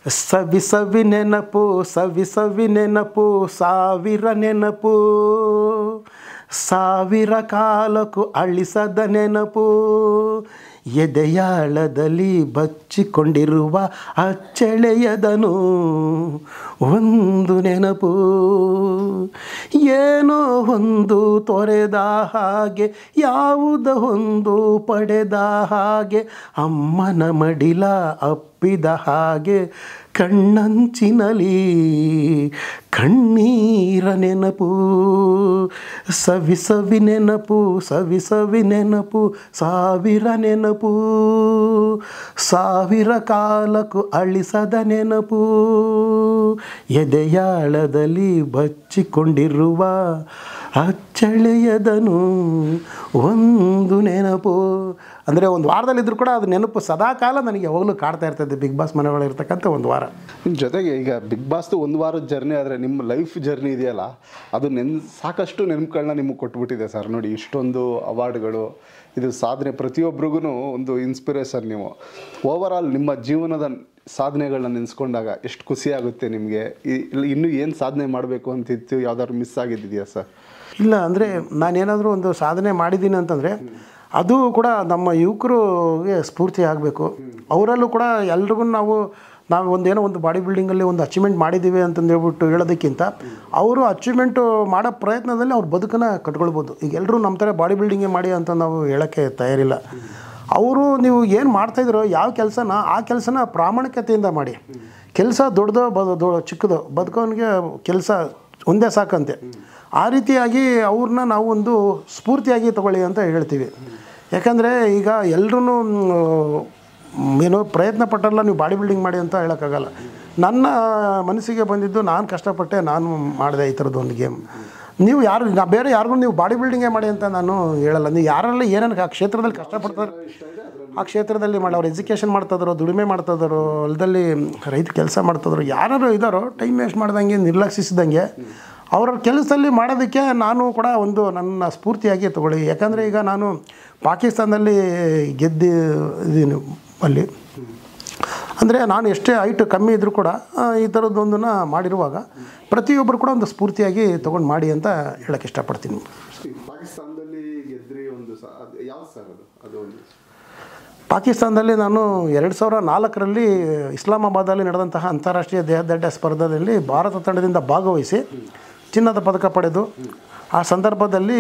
ಸವಿ ಸವಿ ನೆನಪು ಸವಿ ಸವಿ ನೆನಪು ಸಾವಿರ ನೆನಪು ಸಾವಿರ ಕಾಲಕ್ಕೂ ಅಳಿಸದ ನೆನಪು ಎದೆಯಾಳದಲ್ಲಿ ಬಚ್ಚಿಕೊಂಡಿರುವ ಅಚ್ಚಳೆಯದನು ಒಂದು ನೆನಪು ಏನೋ ಒಂದು ತೊರೆದ ಹಾಗೆ ಯಾವುದೋ ಒಂದು ಪಡೆದ ಹಾಗೆ ಅಮ್ಮನ ಮಡಿಲ ಅಪ್ಪಿದ ಹಾಗೆ ಕಣ್ಣಂಚಿನಲಿ ಕಣ್ಣೀರ ನೆನಪು ಸವಿ ಸವಿ ನೆನಪು ಸವಿ ಸವಿ ನೆನಪು ಸಾವಿರ ನೆನಪು ಸಾವಿರ ಕಾಲಕ್ಕೂ ಅಳಿಸದ ನೆನಪು ಎದೆಯಾಳದಲ್ಲಿ ಬಚ್ಚಿಕೊಂಡಿರುವ ಅಚ್ಚಳೆಯದನು ಒಂದು ನೆನಪು. ಅಂದರೆ ಒಂದು ವಾರದಲ್ಲಿದ್ದರೂ ಕೂಡ ಅದು ನೆನಪು ಸದಾಕಾಲ ನನಗೆ ಯಾವಾಗಲೂ ಕಾಡ್ತಾ ಇರ್ತದೆ. ಬಿಗ್ ಬಾಸ್ ಮನೆಗಳಿರ್ತಕ್ಕಂಥ ಒಂದು ವಾರ. ನಿಮ್ಮ ಜೊತೆಗೆ ಈಗ ಬಿಗ್ ಬಾಸ್ದು ಒಂದು ವಾರದ ಜರ್ನಿ ಆದರೆ ನಿಮ್ಮ ಲೈಫ್ ಜರ್ನಿ ಇದೆಯಲ್ಲ, ಅದು ಸಾಕಷ್ಟು ನೆನಪುಗಳನ್ನ ನಿಮಗೆ ಕೊಟ್ಬಿಟ್ಟಿದೆ ಸರ್. ನೋಡಿ, ಇಷ್ಟೊಂದು ಅವಾರ್ಡ್ಗಳು, ಇದು ಸಾಧನೆ, ಪ್ರತಿಯೊಬ್ಬರಿಗೂ ಒಂದು ಇನ್ಸ್ಪಿರೇಷನ್. ನೀವು ಓವರಾಲ್ ನಿಮ್ಮ ಜೀವನದ ಸಾಧನೆಗಳನ್ನ ನೆನೆಸ್ಕೊಂಡಾಗ ಎಷ್ಟು ಖುಷಿ ಆಗುತ್ತೆ ನಿಮಗೆ? ಇನ್ನೂ ಏನು ಸಾಧನೆ ಮಾಡಬೇಕು ಅಂತಿತ್ತು, ಯಾವ್ದಾದ್ರು ಮಿಸ್ ಆಗಿದೆಯಾ ಸರ್? ಇಲ್ಲ, ಅಂದರೆ ನಾನೇನಾದರೂ ಒಂದು ಸಾಧನೆ ಮಾಡಿದ್ದೀನಿ ಅಂತಂದರೆ ಅದು ಕೂಡ ನಮ್ಮ ಯುವಕರಿಗೆ ಸ್ಫೂರ್ತಿ ಆಗಬೇಕು. ಅವರಲ್ಲೂ ಕೂಡ ಎಲ್ರಿಗೂ ನಾವು ಒಂದೇನೋ ಒಂದು ಬಾಡಿ ಬಿಲ್ಡಿಂಗಲ್ಲಿ ಒಂದು ಅಚೀವ್ಮೆಂಟ್ ಮಾಡಿದ್ದೀವಿ ಅಂತಂದು ಹೇಳ್ಬಿಟ್ಟು ಹೇಳೋದಕ್ಕಿಂತ ಅವರು ಅಚೀವ್ಮೆಂಟು ಮಾಡೋ ಪ್ರಯತ್ನದಲ್ಲಿ ಅವ್ರ ಬದುಕನ್ನು ಕಟ್ಕೊಳ್ಬೋದು. ಈಗ ಎಲ್ಲರೂ ನಮ್ಮ ಥರ ಬಾಡಿ ಬಿಲ್ಡಿಂಗೇ ಮಾಡಿ ಅಂತ ನಾವು ಹೇಳೋಕ್ಕೆ ತಯಾರಿಲ್ಲ. ಅವರು ನೀವು ಏನು ಮಾಡ್ತಾಯಿದ್ರೋ ಯಾವ ಕೆಲಸನ ಆ ಕೆಲಸನ ಪ್ರಾಮಾಣಿಕತೆಯಿಂದ ಮಾಡಿ. ಕೆಲಸ ದೊಡ್ಡದೋ ಚಿಕ್ಕದೋ ಬದುಕೋನಿಗೆ ಕೆಲಸ ಒಂದೇ ಸಾಕಂತೆ. ಆ ರೀತಿಯಾಗಿ ಅವ್ರನ್ನ ನಾವು ಒಂದು ಸ್ಫೂರ್ತಿಯಾಗಿ ತಗೊಳ್ಳಿ ಅಂತ ಹೇಳ್ತೀವಿ. ಯಾಕಂದರೆ ಈಗ ಎಲ್ಲರೂ ಏನೋ ಪ್ರಯತ್ನ ಪಟ್ಟಲ್ಲ ನೀವು ಬಾಡಿ ಬಿಲ್ಡಿಂಗ್ ಮಾಡಿ ಅಂತ ಹೇಳೋಕ್ಕಾಗಲ್ಲ. ನನ್ನ ಮನಸ್ಸಿಗೆ ಬಂದಿದ್ದು ನಾನು ಕಷ್ಟಪಟ್ಟೆ, ನಾನು ಮಾಡಿದೆ ಈ ಥರದ್ದು ಒಂದು ಗೇಮ್. ನೀವು ಬೇರೆ ಯಾರಿಗೂ ನೀವು ಬಾಡಿ ಬಿಲ್ಡಿಂಗೇ ಮಾಡಿ ಅಂತ ನಾನು ಹೇಳಲ್ಲ. ನೀವು ಯಾರೆಲ್ಲ ಏನೇನು ಆ ಕ್ಷೇತ್ರದಲ್ಲಿ ಕಷ್ಟಪಡ್ತಾರೆ ಆ ಕ್ಷೇತ್ರದಲ್ಲಿ ಮಾಡಿ, ಅವ್ರು ಎಜುಕೇಷನ್ ಮಾಡ್ತಾಯಿದ್ರು, ದುಡಿಮೆ ಮಾಡ್ತಾಯಿದ್ರು, ಹೊಲದಲ್ಲಿ ರೈತ ಕೆಲಸ ಮಾಡ್ತಾಯಿದ್ರು, ಯಾರು ಇದ್ದಾರೋ ಟೈಮ್ ವೇಸ್ಟ್ ಮಾಡ್ದಂಗೆ ನಿರ್ಲಕ್ಷಿಸಿದಂಗೆ ಅವರ ಕೆಲಸದಲ್ಲಿ ಮಾಡೋದಕ್ಕೆ ನಾನು ಕೂಡ ಒಂದು ನನ್ನ ಸ್ಫೂರ್ತಿಯಾಗಿ ತಗೊಳ್ಳಿ. ಯಾಕಂದರೆ ಈಗ ನಾನು ಪಾಕಿಸ್ತಾನದಲ್ಲಿ ಗೆದ್ದಿದ್ದೀನಿ ಅಲ್ಲಿ. ಅಂದರೆ ನಾನು ಎಷ್ಟೇ ಹೈಟ್ ಕಮ್ಮಿ ಇದ್ದರೂ ಕೂಡ ಈ ಥರದ್ದೊಂದನ್ನು ಮಾಡಿರುವಾಗ ಪ್ರತಿಯೊಬ್ಬರು ಕೂಡ ಒಂದು ಸ್ಫೂರ್ತಿಯಾಗಿ ತೊಗೊಂಡು ಮಾಡಿ ಅಂತ ಹೇಳೋಕ್ಕೆ ಇಷ್ಟಪಡ್ತೀನಿ. ಪಾಕಿಸ್ತಾನದಲ್ಲಿ ಗೆದ್ರಿ ಒಂದು ಯಾವ ಸರ್ ಅದು? ಪಾಕಿಸ್ತಾನದಲ್ಲಿ ನಾನು 2004ರಲ್ಲಿ ಇಸ್ಲಾಮಾಬಾದಲ್ಲಿ ನಡೆದಂತಹ ಅಂತಾರಾಷ್ಟ್ರೀಯ ದೇಹದಾಢ್ಯ ಸ್ಪರ್ಧೆಯಲ್ಲಿ ಭಾರತ ತಂಡದಿಂದ ಭಾಗವಹಿಸಿ ಚಿನ್ನದ ಪದಕ ಪಡೆದು ಆ ಸಂದರ್ಭದಲ್ಲಿ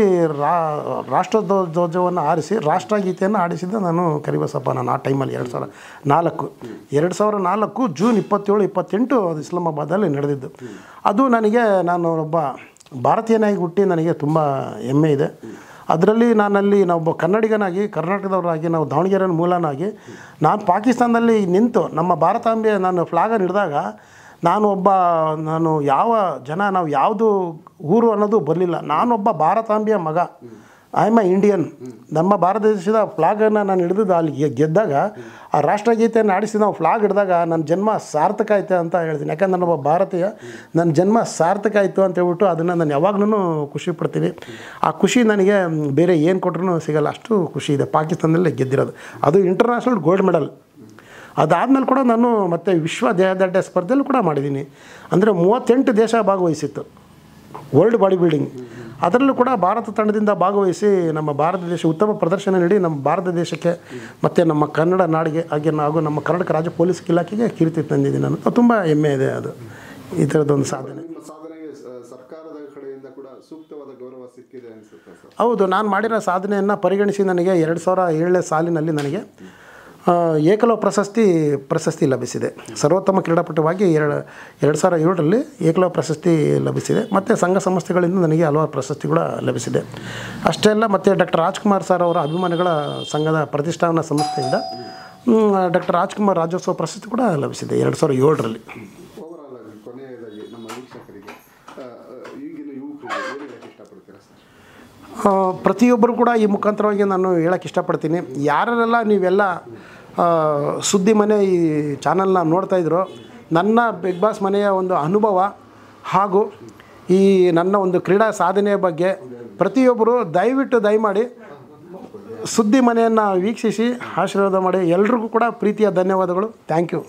ರಾಷ್ಟ್ರಧ್ವಜವನ್ನು ಹಾರಿಸಿ ರಾಷ್ಟ್ರಗೀತೆಯನ್ನು ಹಾಡಿಸಿದ್ದ ನಾನು ಕರಿಬಸಪ್ಪ. ನಾನು ಆ ಟೈಮಲ್ಲಿ 2004 ಜೂನ್ 27, 28 ಅದು ಇಸ್ಲಾಮಾಬಾದಲ್ಲಿ ನಡೆದಿದ್ದು. ಅದು ನಾನು ಒಬ್ಬ ಭಾರತೀಯನಾಗಿ ಹುಟ್ಟಿ ನನಗೆ ತುಂಬ ಹೆಮ್ಮೆ ಇದೆ. ಅದರಲ್ಲಿ ನಾನೊಬ್ಬ ಕನ್ನಡಿಗನಾಗಿ, ಕರ್ನಾಟಕದವರಾಗಿ, ನಾವು ದಾವಣಗೆರೆ ಮೂಲನಾಗಿ ನಾನು ಪಾಕಿಸ್ತಾನದಲ್ಲಿ ನಿಂತು ನಮ್ಮ ಭಾರತಾಂಬೆ ನಾನು ಫ್ಲಾಗನ್ನು ಹಿಡಿದಾಗ ನಾನು ಯಾವ ಜನ, ನಾವು ಯಾವುದು ಊರು ಅನ್ನೋದು ಬರಲಿಲ್ಲ. ನಾನೊಬ್ಬ ಭಾರತಾಂಬೆಯ ಮಗ, ಐ ಆಮ್ ಇಂಡಿಯನ್. ನಮ್ಮ ಭಾರತ ದೇಶದ ಫ್ಲಾಗನ್ನು ನಾನು ಹಿಡಿದು ಅಲ್ಲಿ ಗೆದ್ದಾಗ, ಆ ರಾಷ್ಟ್ರಗೀತೆಯನ್ನು ಆಡಿಸಿ ನಾವು ಫ್ಲಾಗ್ ಹಿಡಿದಾಗ ನನ್ನ ಜನ್ಮ ಸಾರ್ಥಕ ಆಯಿತು ಅಂತ ಹೇಳ್ತೀನಿ. ಯಾಕಂದ್ರೆ ನಾನೊಬ್ಬ ಭಾರತೀಯ, ನನ್ನ ಜನ್ಮ ಸಾರ್ಥಕ ಆಯಿತು ಅಂತ ಹೇಳ್ಬಿಟ್ಟು ಅದನ್ನು ನಾನು ಯಾವಾಗಲೂ ಖುಷಿ ಪಡ್ತೀನಿ. ಆ ಖುಷಿ ನನಗೆ ಬೇರೆ ಏನು ಕೊಟ್ಟರು ಸಿಗಲ್ಲ, ಅಷ್ಟು ಖುಷಿ ಇದೆ ಪಾಕಿಸ್ತಾನದಲ್ಲಿ ಗೆದ್ದಿರೋದು. ಅದು ಇಂಟರ್ನ್ಯಾಷನಲ್ ಗೋಲ್ಡ್ ಮೆಡಲ್. ಅದಾದಮೇಲೆ ಕೂಡ ನಾನು ಮತ್ತು ವಿಶ್ವ ದೇಹದಾಢ್ಯ ಸ್ಪರ್ಧೆಯಲ್ಲೂ ಕೂಡ ಮಾಡಿದ್ದೀನಿ. ಅಂದರೆ 38 ದೇಶ ಭಾಗವಹಿಸಿತ್ತು ವರ್ಲ್ಡ್ ಬಾಡಿ ಬಿಲ್ಡಿಂಗ್. ಅದರಲ್ಲೂ ಕೂಡ ಭಾರತ ತಂಡದಿಂದ ಭಾಗವಹಿಸಿ ನಮ್ಮ ಭಾರತ ದೇಶ ಉತ್ತಮ ಪ್ರದರ್ಶನ ನೀಡಿ ನಮ್ಮ ಭಾರತ ದೇಶಕ್ಕೆ ಮತ್ತು ನಮ್ಮ ಕನ್ನಡ ನಾಡಿಗೆ ಹಾಗೂ ನಮ್ಮ ಕರ್ನಾಟಕ ರಾಜ್ಯ ಪೊಲೀಸ್ ಇಲಾಖೆಗೆ ಕೀರ್ತಿ ತಂದಿದ್ದೀನಿ. ನಾನು ತುಂಬ ಹೆಮ್ಮೆ ಇದೆ ಅದು, ಈ ಥರದ್ದೊಂದು ಸಾಧನೆ. ಸರ್ಕಾರದ ಕಡೆಯಿಂದ ಕೂಡ ಸೂಕ್ತವಾದ ಗೌರವ ಸಿಕ್ಕಿದೆ ಅನಿಸುತ್ತೆ ಸರ್? ಹೌದು, ನಾನು ಮಾಡಿರೋ ಸಾಧನೆಯನ್ನು ಪರಿಗಣಿಸಿ ನನಗೆ 2007ನೇ ಸಾಲಿನಲ್ಲಿ ನನಗೆ ಏಕಲವ್ಯ ಪ್ರಶಸ್ತಿ ಲಭಿಸಿದೆ. ಸರ್ವೋತ್ತಮ ಕ್ರೀಡಾಪಟುವಾಗಿ 2007ರಲ್ಲಿ ಏಕಲವ್ಯ ಪ್ರಶಸ್ತಿ ಲಭಿಸಿದೆ. ಮತ್ತು ಸಂಘ ಸಂಸ್ಥೆಗಳಿಂದ ನನಗೆ ಹಲವಾರು ಪ್ರಶಸ್ತಿ ಕೂಡ ಲಭಿಸಿದೆ. ಅಷ್ಟೇ ಅಲ್ಲ, ಮತ್ತು ಡಾಕ್ಟರ್ ರಾಜ್ಕುಮಾರ್ ಸರ್ ಅವರ ಅಭಿಮಾನಿಗಳ ಸಂಘದ ಪ್ರತಿಷ್ಠಾಪನಾ ಸಂಸ್ಥೆಯಿಂದ ಡಾಕ್ಟರ್ ರಾಜ್ಕುಮಾರ್ ರಾಜ್ಯೋತ್ಸವ ಪ್ರಶಸ್ತಿ ಕೂಡ ಲಭಿಸಿದೆ 2007ರಲ್ಲಿ. ಓವರಾಲ್ ಆಗಿ ಕೊನೆಯದಾಗಿ ನಮ್ಮ ವೀಕ್ಷಕರಿಗೆ, ಈಗಿನ ಯುವಕರಿಗೆ ಏನು ಹೇಳಕ್ಕೆ ಇಷ್ಟಪಡ್ತೀರಾ ಸರ್? ಪ್ರತಿಯೊಬ್ಬರು ಕೂಡ ಈ ಮುಖಾಂತರವಾಗಿ ನಾನು ಹೇಳೋಕ್ಕೆ ಇಷ್ಟಪಡ್ತೀನಿ. ಯಾರೆಲ್ಲ ನೀವೆಲ್ಲ ಸುದ್ದಿ ಮನೆ ಈ ಚಾನಲ್ನ ನೋಡ್ತಾಯಿದ್ರು, ನನ್ನ ಬಿಗ್ ಬಾಸ್ ಮನೆಯ ಒಂದು ಅನುಭವ ಹಾಗೂ ಈ ನನ್ನ ಒಂದು ಕ್ರೀಡಾ ಸಾಧನೆಯ ಬಗ್ಗೆ ಪ್ರತಿಯೊಬ್ಬರು ದಯಮಾಡಿ ಸುದ್ದಿ ಮನೆಯನ್ನು ವೀಕ್ಷಿಸಿ ಆಶೀರ್ವಾದ ಮಾಡಿ. ಎಲ್ರಿಗೂ ಕೂಡ ಪ್ರೀತಿಯ ಧನ್ಯವಾದಗಳು. Thank you.